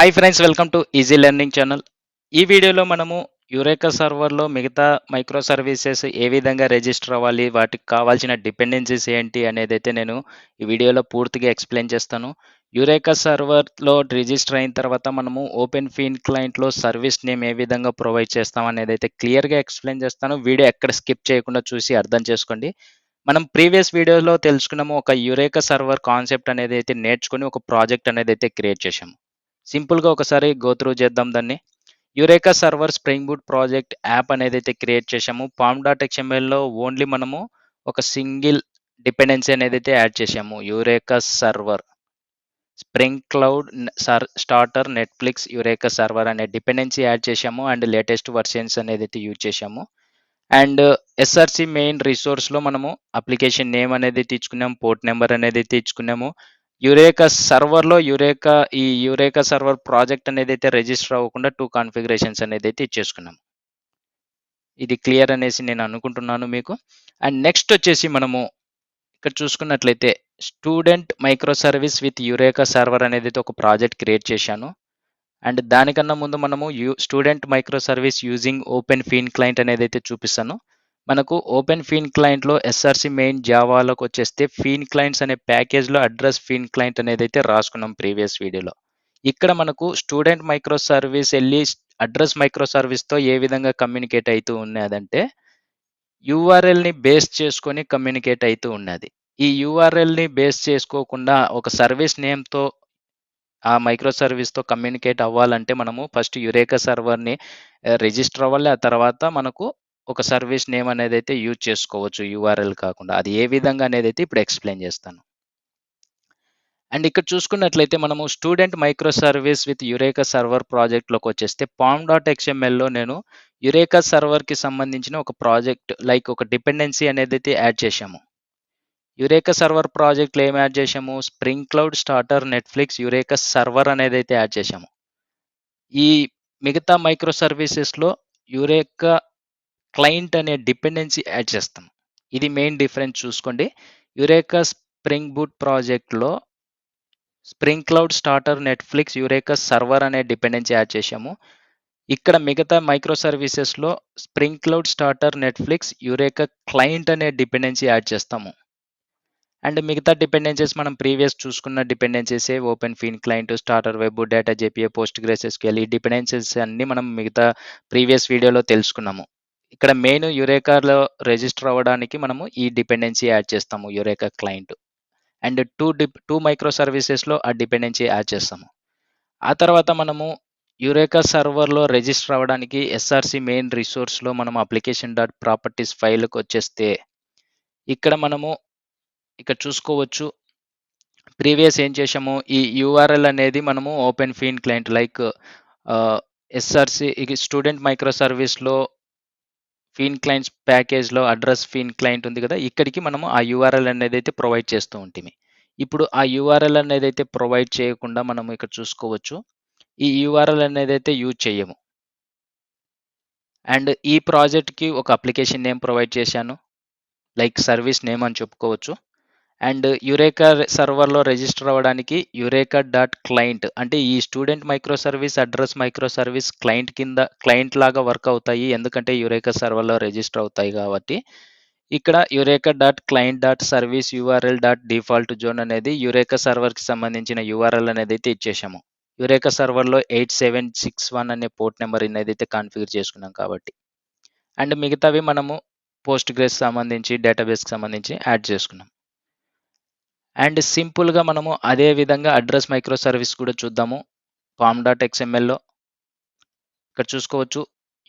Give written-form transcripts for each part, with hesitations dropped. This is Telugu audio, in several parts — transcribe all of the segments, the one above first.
Hi friends, welcome to easy learning channel. ఈ వీడియోలో మనము యురేకా సర్వర్లో మిగతా మైక్రో సర్వీసెస్ ఏ విధంగా రిజిస్టర్ అవ్వాలి, వాటికి కావాల్సిన డిపెండెన్సీస్ ఏంటి అనేదైతే నేను ఈ వీడియోలో పూర్తిగా ఎక్స్ప్లెయిన్ చేస్తాను. యురేకా సర్వర్లో రిజిస్టర్ అయిన తర్వాత మనము ఓపెన్ ఫీన్ క్లయింట్లో సర్వీస్ నేమ్ ఏ విధంగా ప్రొవైడ్ చేస్తాం అనేదైతే క్లియర్గా ఎక్స్ప్లెయిన్ చేస్తాను. వీడియో ఎక్కడ స్కిప్ చేయకుండా చూసి అర్థం చేసుకోండి. మనం ప్రీవియస్ వీడియోలో తెలుసుకున్నాము, ఒక యురేకా సర్వర్ కాన్సెప్ట్ అనేది అయితే నేర్చుకొని ఒక ప్రాజెక్ట్ అనేది అయితే క్రియేట్ చేశాము. సింపుల్‌గా ఒకసారి గో త్రూ చేద్దాం దాన్ని. Eureka server spring boot project app అనేదైతే క్రియేట్ చేశాము. పామ్.xmlలో ఓన్లీ మనము ఒక సింగిల్ డిపెండెన్సీ అనేదైతే యాడ్ చేశాము. Eureka server, Spring Cloud starter, Netflix, Eureka server అనే డిపెండెన్సీ యాడ్ చేశాము. అండ్ లేటెస్ట్ వెర్షన్స్ అనేదైతే యూజ్ చేశాము. అండ్ ఎస్ఆర్‌సి మెయిన్ రిసోర్స్‌లో మనము అప్లికేషన్ నేమ్ అనేది తీసుకున్నాము, పోర్ట్ నెంబర్ అనేది తీసుకున్నాము. యురేకా సర్వర్‌లో ఈ యురేకా సర్వర్ ప్రాజెక్ట్ అనేదైతే రిజిస్టర్ అవ్వకుండా 2 కాన్ఫిగరేషన్స్ అనేదైతే ఇచ్చేసుకున్నాం. ఇది క్లియర్ అనేసి నేను అనుకుంటున్నాను మీకు. అండ్ నెక్స్ట్ వచ్చేసి మనము ఇక్కడ చూసుకున్నట్లయితే student micro service with Eureka server అనేదైతే ఒక ప్రాజెక్ట్ క్రియేట్ చేశాను. అండ్ దానికన్నా ముందు మనము student micro service using Open Feign client అనేదైతే చూపిస్తాను. మనకు ఓపెన్ ఫీన్ క్లయింట్లో ఎస్ఆర్‌సి మెయిన్ జావాలోకి వచ్చేస్తే ఫీన్ క్లయింట్స్ అనే ప్యాకేజ్‌లో అడ్రస్ ఫీన్ క్లయింట్ అనేదైతే రాసుకున్నాం ప్రీవియస్ వీడియోలో. ఇక్కడ మనకు స్టూడెంట్ మైక్రో సర్వీస్ ఎళ్లి అడ్రస్ మైక్రో సర్వీస్‌తో ఏ విధంగా కమ్యూనికేట్ అయితూ ఉన్నదంటే యూఆర్ఎల్‌ని బేస్ చేసుకొని కమ్యూనికేట్ అయితూ ఉన్నది. ఈ యూఆర్ఎల్‌ని బేస్ చేసుకోకుండా ఒక సర్వీస్ నేమ్‌తో ఆ మైక్రో సర్వీస్‌తో కమ్యూనికేట్ అవ్వాలంటే మనము ఫస్ట్ యురేకా సర్వర్‌ని రిజిస్టర్ అవ్వాలి. ఆ తర్వాత మనకు ఒక సర్వీస్ నేమ్ అనేదైతే యూజ్ చేసుకోవచ్చు యూఆర్ఎల్ కాకుండా. అది ఏ విధంగా అనేదైతే ఇప్పుడు ఎక్స్‌ప్లెయిన్ చేస్తాను. అండ్ ఇక్కడ చూసుకున్నట్లయితే మనము student micro service with Eureka server ప్రాజెక్ట్‌లోకి వచ్చేస్తే పామ్.xmlలో నేను యురేకా సర్వర్‌కి సంబంధించిన ఒక ప్రాజెక్ట్ ఒక డిపెండెన్సీ అనేదైతే యాడ్ చేశాము. యురేకా సర్వర్ ప్రాజెక్ట్‌లో ఏం యాడ్ చేశాము? Spring Cloud starter, Netflix, Eureka server అనేదైతే యాడ్ చేశాము. ఈ మిగతా మైక్రో సర్వీసెస్‌లో యురేకా క్లయింట్ అనే డిపెండెన్సీ యాడ్ చేస్తాం. ఇది మెయిన్ డిఫరెన్స్ చూసుకోండి. యురేకా స్ప్రింగ్ బూట్ ప్రాజెక్ట్‌లో Spring Cloud starter, Netflix, Eureka server అనే డిపెండెన్సీ యాడ్ చేశాము. ఇక్కడ మిగతా మైక్రో సర్వీసెస్‌లో Spring Cloud starter, Netflix, Eureka client అనే డిపెండెన్సీ యాడ్ చేస్తాము. అండ్ మిగతా డిపెండెన్సీస్ మనం ప్రీవియస్ చూసుకున్న డిపెండెన్సీసే. Open Feign client, starter web, data JPA, PostgreSQL ఈ డిపెండెన్సీస్ అన్నీ మనం మిగతా ప్రీవియస్ వీడియోలో తెలుసుకున్నాము. ఇక్కడ మెయిన్ యురేకాలో రిజిస్టర్ అవ్వడానికి మనము ఈ డిపెండెన్సీ యాడ్ చేస్తాము, యురేకా క్లయింట్. అండ్ 2 మైక్రో సర్వీసెస్‌లో ఆ డిపెండెన్సీ యాడ్ చేస్తాము. ఆ తర్వాత మనము యురేకా సర్వర్‌లో రిజిస్టర్ అవ్వడానికి ఎస్ఆర్‌సి మెయిన్ రిసోర్స్‌లో మనం అప్లికేషన్ డాట్ ప్రాపర్టీస్ ఫైల్‌కి వచ్చేస్తే ఇక్కడ మనము ఇక్కడ చూసుకోవచ్చు. ప్రీవియస్ ఏం చేశాము, ఈ యూఆర్ఎల్ అనేది మనము Open Feign client SRC student micro సర్వీస్‌లో ఫీన్ క్లయింట్స్ ప్యాకేజ్‌లో అడ్రస్ ఫీన్ క్లయింట్ ఉంది కదా! ఇక్కడికి మనము ఆ యూఆర్ఎల్ అనేదైతే ప్రొవైడ్ చేస్తూ ఉంటిమి. ఇప్పుడు ఆ యూఆర్ఎల్ అనేదైతే ప్రొవైడ్ చేయకుండా మనము ఇక్కడ చూసుకోవచ్చు. ఈ యూఆర్ఎల్ అనేదైతే యూజ్ చెయ్యము. అండ్ ఈ ప్రాజెక్ట్‌కి ఒక అప్లికేషన్ నేమ్ ప్రొవైడ్ చేశాను. సర్వీస్ నేమ్ అని చెప్పుకోవచ్చు. అండ్ యురేకా సర్వర్‌లో రిజిస్టర్ అవ్వడానికి యురేకా డాట్ క్లయింట్ అంటే ఈ student micro service, address micro service client లాగా వర్క్ అవుతాయి. ఎందుకంటే యురేకా సర్వర్‌లో రిజిస్టర్ అవుతాయి కాబట్టి. ఇక్కడ Eureka dot client dot service URL dot default zone అనేది యురేకా సర్వర్‌కి సంబంధించిన యూఆర్ఎల్ అనేదైతే ఇచ్చేసాము. యురేకా సర్వర్‌లో 8761 అనే పోర్ట్ నెంబర్ అనేదైతే కాన్ఫిగర్ చేసుకున్నాం కాబట్టి. అండ్ మిగతావి మనము పోస్ట్‌గ్రెస్ సంబంధించి, డేటాబేస్‌కి సంబంధించి యాడ్ చేసుకున్నాం. అండ్ సింపుల్‌గా మనము అదే విధంగా అడ్రస్ మైక్రో సర్వీస్ కూడా చూద్దాము. పామ్.xmlలో ఇక్కడ చూసుకోవచ్చు.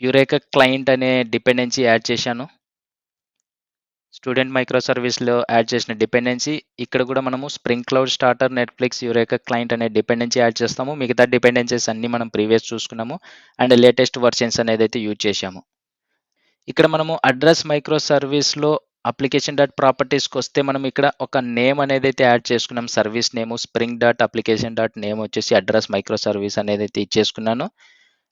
యురేకా క్లయింట్ అనే డిపెండెన్సీ యాడ్ చేశాను. స్టూడెంట్ మైక్రో సర్వీస్‌లో యాడ్ చేసిన డిపెండెన్సీ ఇక్కడ కూడా మనము Spring Cloud starter, Netflix, Eureka client అనే డిపెండెన్సీ యాడ్ చేస్తాము. మిగతా డిపెండెన్సీస్ అన్నీ మనం ప్రీవియస్ చూసుకున్నాము. అండ్ లేటెస్ట్ వెర్షన్స్ అనేదైతే యూజ్ చేశాము. ఇక్కడ మనము అడ్రస్ మైక్రో సర్వీస్‌లో అప్లికేషన్ డాట్ ప్రాపర్టీస్‌కి వస్తే మనం ఇక్కడ ఒక నేమ్ అనేదైతే యాడ్ చేసుకున్నాం. Service name spring dot application dot name వచ్చేసి అడ్రస్ మైక్రో సర్వీస్ అనేదైతే ఇచ్చేసుకున్నాను.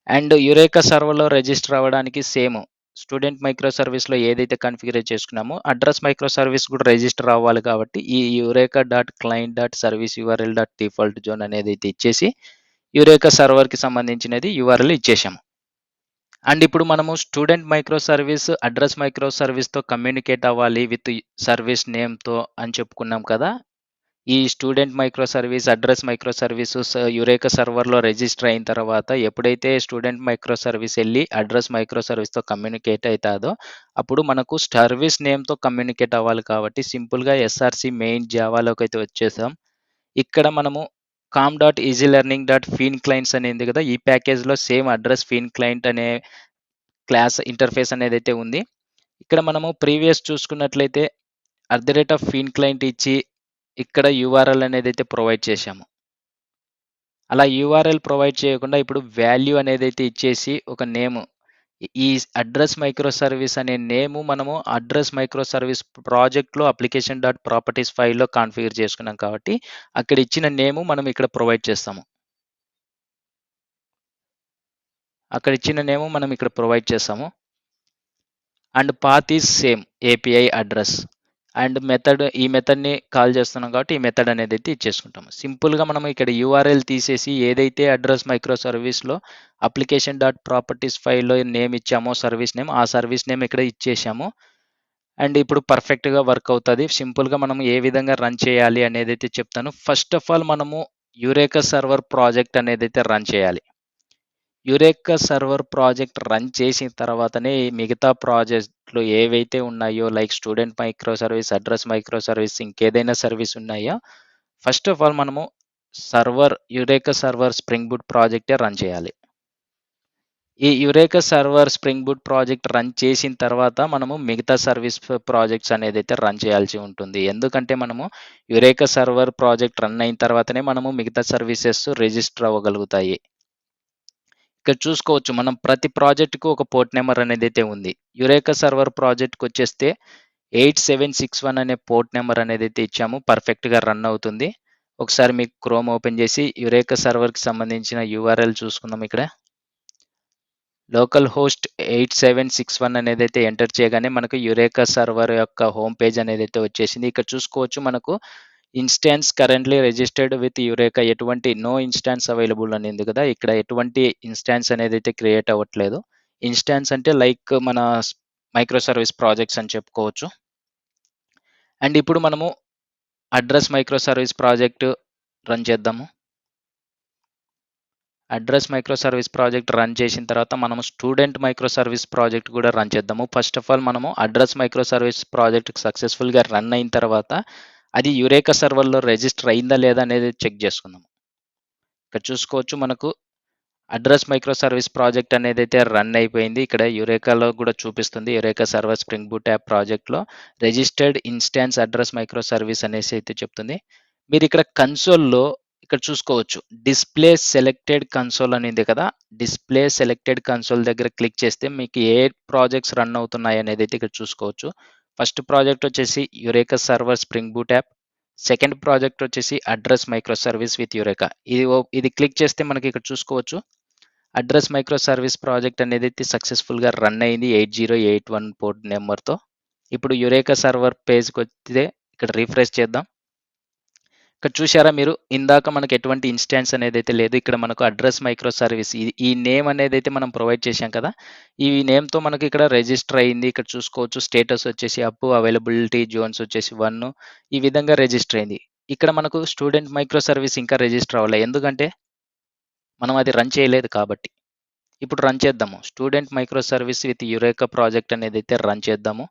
అండ్ యురేకా సర్వర్‌లో రిజిస్టర్ అవ్వడానికి సేమ్ స్టూడెంట్ మైక్రో సర్వీస్‌లో ఏదైతే కాన్ఫిగర్ చేసుకున్నామో అడ్రస్ మైక్రో సర్వీస్ కూడా రిజిస్టర్ అవ్వాలి కాబట్టి ఈ Eureka dot client dot service URL dot default zone అనేదైతే ఇచ్చేసి యురేకా సర్వర్‌కి సంబంధించినది యూఆర్ఎల్ ఇచ్చేసాము. అండ్ ఇప్పుడు మనము student micro service, address micro సర్వీస్‌తో కమ్యూనికేట్ అవ్వాలి విత్ సర్వీస్ నేమ్‌తో అని చెప్పుకున్నాం కదా! ఈ student micro service, address micro service Eureka సర్వర్‌లో రిజిస్టర్ అయిన తర్వాత ఎప్పుడైతే స్టూడెంట్ మైక్రో సర్వీస్ ఎళ్లి అడ్రెస్ మైక్రో సర్వీస్‌తో కమ్యూనికేట్ అయితాదో, అప్పుడు మనకు సర్వీస్ నేమ్‌తో కమ్యూనికేట్ అవ్వాలి కాబట్టి సింపుల్‌గా ఎస్ఆర్‌సి మెయిన్ జావాలోకైతే వచ్చేసాం. ఇక్కడ మనము com dot easy learning dot feign clients అని ఉంది కదా! ఈ ప్యాకేజ్‌లో సేమ్ అడ్రెస్ ఫీన్ క్లయింట్ అనే క్లాస్ ఇంటర్ఫేస్ అనేదైతే ఉంది. ఇక్కడ మనము ప్రీవియస్ చూసుకున్నట్లయితే ఫీన్ క్లయింట్ ఇచ్చి ఇక్కడ యూఆర్ఎల్ అనేదైతే ప్రొవైడ్ చేశాము. అలా యూఆర్ఎల్ ప్రొవైడ్ చేయకుండా ఇప్పుడు వాల్యూ అనేదైతే ఇచ్చేసి ఒక నేమ్ ఈ అడ్రెస్ మైక్రో సర్వీస్ అనే నేము మనము అడ్రెస్ మైక్రో సర్వీస్ ప్రాజెక్ట్‌లో అప్లికేషన్ డాట్ ప్రాపర్టీస్ ఫైల్‌లో కాన్ఫిగర్ చేసుకున్నాం కాబట్టి అక్కడ ఇచ్చిన నేము మనం ఇక్కడ ప్రొవైడ్ చేస్తాము. అక్కడ ఇచ్చిన నేము మనం ఇక్కడ ప్రొవైడ్ చేస్తాము. And path is same API address. And ఈ మెథడ్‌ని కాల్ చేస్తున్నాం కాబట్టి ఈ మెథడ్ అనేదైతే ఇచ్చేసుకుంటాము. సింపుల్‌గా మనం ఇక్కడ యూఆర్ఎల్ తీసేసి ఏదైతే అడ్రెస్ మైక్రో సర్వీస్‌లో అప్లికేషన్ డాట్ ప్రాపర్టీస్ ఫైల్‌లో నేమ్ ఇచ్చామో సర్వీస్ నేమ్, ఆ సర్వీస్ నేమ్ ఇక్కడ ఇచ్చేసాము. అండ్ ఇప్పుడు పర్ఫెక్ట్‌గా వర్క్ అవుతది. సింపుల్‌గా మనం ఏ విధంగా రన్ చేయాలి అనేదైతే చెప్తాను. ఫస్ట్ ఆఫ్ ఆల్ మనము యురేకా సర్వర్ ప్రాజెక్ట్ అనేదైతే రన్ చేయాలి. యురేకా సర్వర్ ప్రాజెక్ట్ రన్ చేసిన తర్వాతనే ఈ మిగతా ప్రాజెక్ట్‌లు ఏవైతే ఉన్నాయో like student micro service, address micro service ఇంకేదైనా సర్వీస్ ఉన్నాయో ఫస్ట్ ఆఫ్ ఆల్ మనము యురేకా సర్వర్ స్ప్రింగ్ బూట్ ప్రాజెక్టే రన్ చేయాలి. ఈ eureka server spring boot project run చేసిన తర్వాత మనము మిగతా సర్వీస్ ప్రాజెక్ట్స్ అనేదైతే రన్ చేయాల్సి ఉంటుంది. ఎందుకంటే మనము యురేకా సర్వర్ ప్రాజెక్ట్ రన్ అయిన తర్వాతనే మనము మిగతా సర్వీసెస్ రిజిస్టర్ అవ్వగలుగుతాయి. ఇక్కడ చూసుకోవచ్చు మనం ప్రతి ప్రాజెక్ట్‌కు ఒక పోర్ట్ నంబర్ అనేదైతే ఉంది. యురేకా సర్వర్ ప్రాజెక్ట్‌కొచ్చేస్తే 8761 అనే పోర్ట్ నంబర్ అనేదైతే ఇచ్చాము. పర్ఫెక్ట్‌గా రన్ అవుతుంది. ఒకసారి మీకు క్రోమ్ ఓపెన్ చేసి యురేకా సర్వర్‌కి సంబంధించిన యూఆర్ఎల్ చూసుకుందాం ఇక్కడ. లోకల్ హోస్ట్ 8761 అనేదైతే ఎంటర్ చేయగానే మనకు యురేకా సర్వర్ యొక్క హోమ్ పేజ్ అనేదైతే వచ్చేసింది. ఇక్కడ చూసుకోవచ్చు మనకు instances currently registered with eureka ఎటువంటి నో ఇన్‌స్టాన్స్ అవైలబుల్ అని ఉంది కదా! ఇక్కడ ఎటువంటి ఇన్‌స్టాన్స్ అనేదైతే క్రియేట్ అవ్వట్లేదు. ఇన్‌స్టాన్స్ అంటే లైక్ మన మైక్రో సర్వీస్ ప్రాజెక్ట్స్ అని చెప్పుకోవచ్చు. అండ్ ఇప్పుడు మనము address micro service project run చేద్దాము. Address micro service project run చేసిన తర్వాత మనము స్టూడెంట్ మైక్రో సర్వీస్ ప్రాజెక్ట్ కూడా రన్ చేద్దాము. ఫస్ట్ ఆఫ్ ఆల్ మనము అడ్రెస్ మైక్రో సర్వీస్ ప్రాజెక్ట్ సక్సెస్‌ఫుల్‌గా రన్ అయిన తర్వాత అది యురేకా సర్వర్‌లో రిజిస్టర్ అయిందా లేదా అనేది చెక్ చేసుకుందాం. ఇక్కడ చూసుకోవచ్చు మనకు అడ్రెస్ మైక్రో సర్వీస్ ప్రాజెక్ట్ అనేదైతే రన్ అయిపోయింది. ఇక్కడ యురేకాలో కూడా చూపిస్తుంది. Eureka server spring boot app ప్రాజెక్ట్‌లో registered instances address micro service అనేసి అయితే చెప్తుంది. మీరు ఇక్కడ కన్సోల్‌లో ఇక్కడ చూసుకోవచ్చు. డిస్‌ప్లే సెలెక్టెడ్ కన్సోల్ అని ఉంది కదా! డిస్‌ప్లే సెలెక్టెడ్ కన్సోల్ దగ్గర క్లిక్ చేస్తే మీకు ఏ ప్రాజెక్ట్స్ రన్ అవుతున్నాయి అనేది అయితే ఇక్కడ చూసుకోవచ్చు. ఫస్ట్ ప్రాజెక్ట్ వచ్చేసి eureka server spring boot app. Second project వచ్చేసి address micro service with eureka. ఇది క్లిక్ చేస్తే మనకి ఇక్కడ చూసుకోవచ్చు. అడ్రెస్ మైక్రో సర్వీస్ ప్రాజెక్ట్ అనేదైతే సక్సెస్‌ఫుల్‌గా రన్ అయింది 8081 పోర్ట్ నంబర్‌తో. ఇప్పుడు యురేకా సర్వర్ పేజ్‌కొస్తే ఇక్కడ రిఫ్రెష్ చేద్దాం. ఇక్కడ చూసారా మీరు ఇందాక మనకు ఎటువంటి ఇన్‌స్టాన్స్ అనేదైతే లేదు. ఇక్కడ మనకు అడ్రెస్ మైక్రో సర్వీస్ ఈ నేమ్ అనేదైతే మనం ప్రొవైడ్ చేశాం కదా! ఈ నేమ్‌తో మనకి ఇక్కడ రిజిస్టర్ అయింది. ఇక్కడ చూసుకోవచ్చు స్టేటస్ వచ్చేసి అప్, అవైలబిలిటీ జోన్స్ వచ్చేసి 1 ఈ విధంగా రిజిస్టర్ అయింది. ఇక్కడ మనకు స్టూడెంట్ మైక్రో సర్వీస్ ఇంకా రిజిస్టర్ అవ్వలే. ఎందుకంటే మనం అది రన్ చేయలేదు కాబట్టి. ఇప్పుడు రన్ చేద్దాము. Student micro service with eureka project అనేదైతే రన్ చేద్దాము.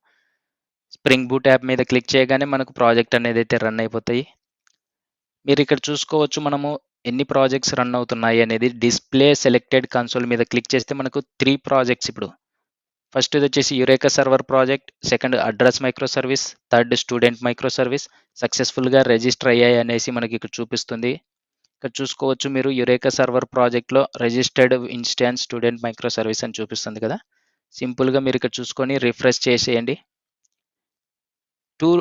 స్ప్రింగ్ బూట్ యాప్ మీద క్లిక్ చేయగానే మనకు ప్రాజెక్ట్ అనేదైతే రన్ అయిపోతాయి. మీరు ఇక్కడ చూసుకోవచ్చు మనము ఎన్ని ప్రాజెక్ట్స్ రన్ అవుతున్నాయి అనేది డిస్‌ప్లే సెలెక్టెడ్ కన్సోల్ మీద క్లిక్ చేస్తే మనకు 3 ప్రాజెక్ట్స్ ఇప్పుడు. ఫస్ట్‌ది వచ్చేసి eureka server project, second address micro service, third student micro service సక్సెస్‌ఫుల్‌గా రిజిస్టర్ అయ్యాయి అనేసి మనకి ఇక్కడ చూపిస్తుంది. ఇక్కడ చూసుకోవచ్చు మీరు యురేకా సర్వర్ ప్రాజెక్ట్‌లో registered instance student micro service అని చూపిస్తుంది కదా! సింపుల్‌గా మీరు ఇక్కడ చూసుకొని రిఫ్రెష్ చేసేయండి. 2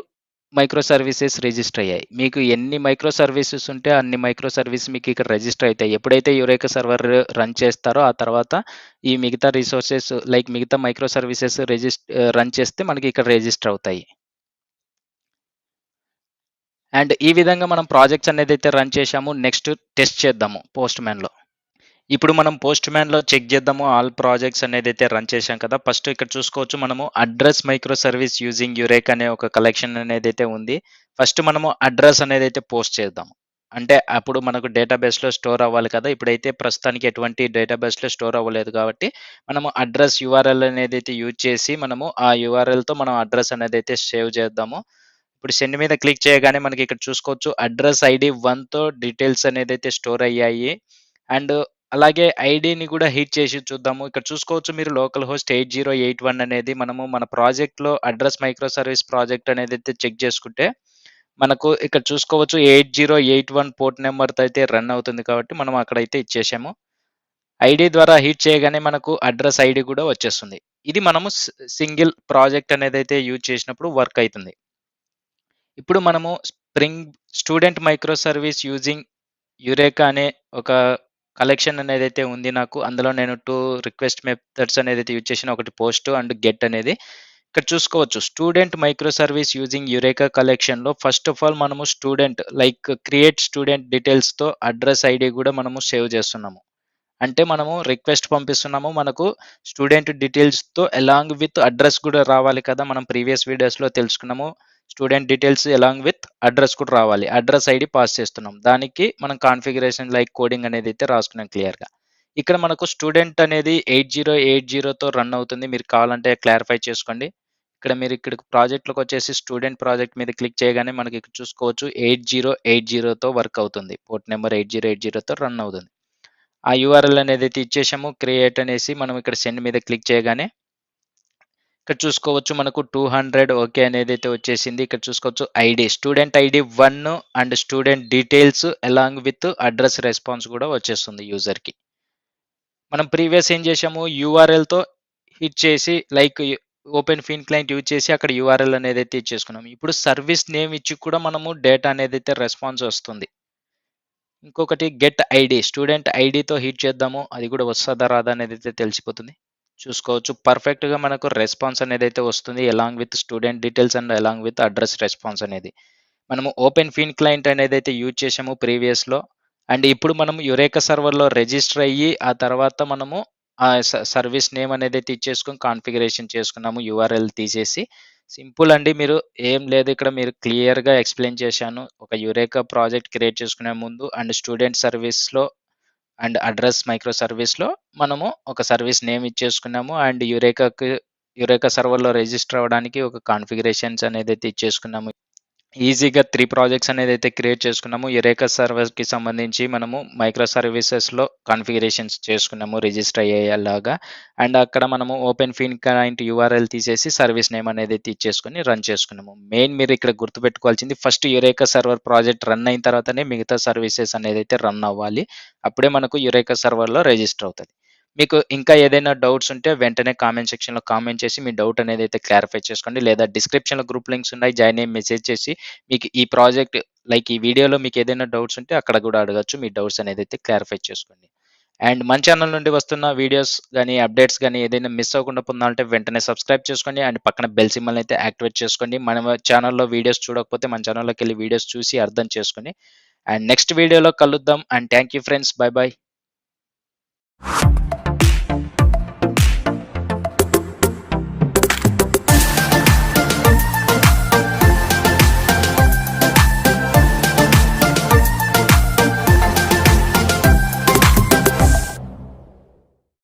మైక్రో సర్వీసెస్ రిజిస్టర్ అయ్యాయి. మీకు ఎన్ని మైక్రో సర్వీసెస్ ఉంటే అన్ని మైక్రో సర్వీస్ మీకు ఇక్కడ రిజిస్టర్ అయితాయి. ఎప్పుడైతే యురేకా సర్వర్ రన్ చేస్తారో ఆ తర్వాత ఈ మిగతా రిసోర్సెస్ లైక్ మిగతా మైక్రో సర్వీసెస్ రన్ చేస్తే మనకి ఇక్కడ రిజిస్టర్ అవుతాయి. అండ్ ఈ విధంగా మనం ప్రాజెక్ట్స్ అనేదైతే రన్ చేశాము. నెక్స్ట్ టెస్ట్ చేద్దాము పోస్ట్‌మ్యాన్‌లో. ఇప్పుడు మనం పోస్ట్ మ్యాన్‌లో చెక్ చేద్దాము. ఆల్ ప్రాజెక్ట్స్ అనేదైతే రన్ చేశాం కదా! ఫస్ట్ ఇక్కడ చూసుకోవచ్చు మనము address micro service using Eureka అనే ఒక కలెక్షన్ అనేదైతే ఉంది. ఫస్ట్ మనము అడ్రెస్ అనేదైతే పోస్ట్ చేద్దాం. అంటే అప్పుడు మనకు డేటాబేస్‌లో స్టోర్ అవ్వాలి కదా! ఇప్పుడైతే ప్రస్తుతానికి ఎటువంటి డేటాబేస్‌లో స్టోర్ అవ్వలేదు కాబట్టి, మనము అడ్రెస్ యూఆర్ఎల్ అనేదైతే యూజ్ చేసి మనము ఆ యూఆర్ఎల్‌తో మనం అడ్రెస్ అనేదైతే సేవ్ చేద్దాము. ఇప్పుడు సెండ్ మీద క్లిక్ చేయగానే మనకి ఇక్కడ చూసుకోవచ్చు అడ్రెస్ ఐడీ 1తో డీటెయిల్స్ అనేదైతే స్టోర్ అయ్యాయి. అండ్ అలాగే ఐడీని కూడా హిట్ చేసి చూద్దాము. ఇక్కడ చూసుకోవచ్చు మీరు లోకల్ హోస్ట్ 8081 అనేది మనము మన ప్రాజెక్ట్‌లో అడ్రెస్ మైక్రో సర్వీస్ ప్రాజెక్ట్ అనేదైతే చెక్ చేసుకుంటే, మనకు ఇక్కడ చూసుకోవచ్చు 8081 పోర్ట్ నంబర్‌తో అయితే రన్ అవుతుంది కాబట్టి మనం అక్కడైతే ఇచ్చేసాము. ఐడీ ద్వారా హిట్ చేయగానే మనకు అడ్రెస్ ఐడీ కూడా వచ్చేస్తుంది. ఇది మనము సింగిల్ ప్రాజెక్ట్ అనేదైతే యూజ్ చేసినప్పుడు వర్క్ అయితుంది. ఇప్పుడు మనము student micro service using Eureka అనే ఒక కలెక్షన్ అనేదైతే ఉంది నాకు. అందులో నేను 2 రిక్వెస్ట్ మెథడ్స్ అనేదైతే యూజ్ చేశానో ఒకటి పోస్ట్ అండ్ గెట్ అనేది. ఇక్కడ చూసుకోవచ్చు student micro service using eureka కలెక్షన్‌లో ఫస్ట్ ఆఫ్ ఆల్ మనము స్టూడెంట్ లైక్ క్రియేట్ స్టూడెంట్ డీటెయిల్స్‌తో అడ్రెస్ ఐడీ కూడా మనము సేవ్ చేస్తున్నాము. అంటే మనము రిక్వెస్ట్ పంపిస్తున్నాము. మనకు స్టూడెంట్ డీటెయిల్స్‌తో అలాంగ్ విత్ అడ్రెస్ కూడా రావాలి కదా! మనం ప్రీవియస్ వీడియోస్‌లో తెలుసుకున్నాము. Student details along with address కూడా రావాలి. అడ్రెస్ ఐడీ పాస్ చేస్తున్నాం. దానికి మనం కాన్ఫిగరేషన్ లైక్ కోడింగ్ అనేదైతే రాసుకున్నాం క్లియర్‌గా. ఇక్కడ మనకు స్టూడెంట్ అనేది 8080తో రన్ అవుతుంది. మీరు కావాలంటే క్లారిఫై చేసుకోండి. ఇక్కడ ప్రాజెక్ట్‌లోకొచ్చేసి స్టూడెంట్ ప్రాజెక్ట్ మీద క్లిక్ చేయగానే మనకి ఇక్కడ చూసుకోవచ్చు 8080తో వర్క్ అవుతుంది. పోర్ట్ నంబర్ 8080తో రన్ అవుతుంది. ఆ యూఆర్ఎల్ అనేదైతే ఇచ్చేసామో క్రియేట్ అనేసి మనం ఇక్కడ సెండ్ మీద క్లిక్ చేయగానే ఇక్కడ చూసుకోవచ్చు మనకు 200 ఓకే అనేదైతే వచ్చేసింది. ఇక్కడ చూసుకోవచ్చు ID student ID 1 and student details along with address response కూడా వచ్చేస్తుంది యూజర్‌కి. మనం ప్రీవియస్ ఏం చేసాము యూఆర్ఎల్‌తో హిట్ చేసి like open Feign client use చేసి అక్కడ యూఆర్ఎల్ అనేదైతే ఇచ్చేసుకున్నాం. ఇప్పుడు సర్వీస్ నేమ్ ఇచ్చి కూడా మనము డేటా అనేదైతే రెస్పాన్స్ వస్తుంది. ఇంకొకటి గెట్ ఐడీ స్టూడెంట్ ఐడీతో హిట్ చేద్దాము. అది కూడా వస్తదా రాదా అనేదైతే తెలిసిపోతుంది. చూసుకోవచ్చు పర్ఫెక్ట్‌గా మనకు రెస్పాన్స్ అనేదైతే వస్తుంది. Along with student details and along with address response అనేది. మనము ఓపెన్ ఫీన్ క్లయింట్ అనేదైతే యూజ్ చేసామో ప్రీవియస్‌లో అండ్ ఇప్పుడు మనం యురేకా సర్వర్‌లో రిజిస్టర్ అయ్యి ఆ తర్వాత మనము సర్వీస్ నేమ్ అనేదైతే ఇచ్చేసుకొని కాన్ఫిగరేషన్ చేసుకున్నాము యూఆర్ఎల్ తీసేసి. సింపుల్ అండి. మీరు ఏం లేదు ఇక్కడ మీరు క్లియర్‌గా ఎక్స్‌ప్లెయిన్ చేశాను. ఒక యురేకా ప్రాజెక్ట్ క్రియేట్ చేసుకునే ముందు అండ్ స్టూడెంట్ సర్వీస్‌లో అండ్ అడ్రెస్ మైక్రో సర్వీస్‌లో మనము ఒక సర్వీస్ నేమ్ ఇచ్చేసుకున్నాము. అండ్ యురేకా సర్వర్‌లో రిజిస్టర్ అవ్వడానికి ఒక కాన్ఫిగరేషన్స్ అనేదైతే ఇచ్చేసుకున్నాము. ఈజీగా 3 ప్రాజెక్ట్స్ అనేదైతే క్రియేట్ చేసుకున్నాము. యురేకా సర్వర్‌కి సంబంధించి మనము మైక్రో సర్వీసెస్‌లో కాన్ఫిగరేషన్స్ చేసుకున్నాము రిజిస్టర్ అయ్యేలాగా. అండ్ అక్కడ మనము ఓపెన్ ఫీన్ క్లయింట్ యూఆర్ఎల్ తీసేసి సర్వీస్ నేమ్ అనేదైతే ఇచ్చేసుకొని రన్ చేసుకున్నాము. మెయిన్ మీరు ఇక్కడ గుర్తుపెట్టుకోవాల్సింది first Eureka server project run అయిన తర్వాతనే మిగతా సర్వీసెస్ అనేదైతే రన్ అవ్వాలి. అప్పుడే మనకు యురేకా సర్వర్‌లో రిజిస్టర్ అవుతది. మీకు ఇంకా ఏదైనా డౌట్స్ ఉంటే వెంటనే కామెంట్ సెక్షన్‌లో కామెంట్ చేసి మీ డౌట్ అనేదైతే క్లారిఫై చేసుకోండి. లేదా డిస్క్రిప్షన్‌లో గ్రూప్ లింక్స్ ఉన్నాయి. జాయిన్ అయ్యి మెసేజ్ చేసి మీకు ఈ ప్రాజెక్ట్ లైక్ ఈ వీడియోలో మీకు ఏదైనా డౌట్స్ ఉంటే అక్కడ కూడా అడగొచ్చు. మీ డౌట్స్ అనేదైతే క్లారిఫై చేసుకోండి. అండ్ మన ఛానల్ నుండి వస్తున్న వీడియోస్ గాని, అప్డేట్స్ గాని ఏదైనా మిస్ అవ్వకుండా పొందాలంటే వెంటనే సబ్స్క్రైబ్ చేసుకోండి. అండ్ పక్కన బెల్ సింబల్‌ని అయితే యాక్టివేట్ చేసుకోండి. మన ఛానల్‌లో వీడియోస్ చూడకపోతే మన ఛానల్‌లోకెళ్ళి వీడియోస్ చూసి అర్థం చేసుకోండి. అండ్ నెక్స్ట్ వీడియోలో కలుద్దాం. And thank you friends. By by.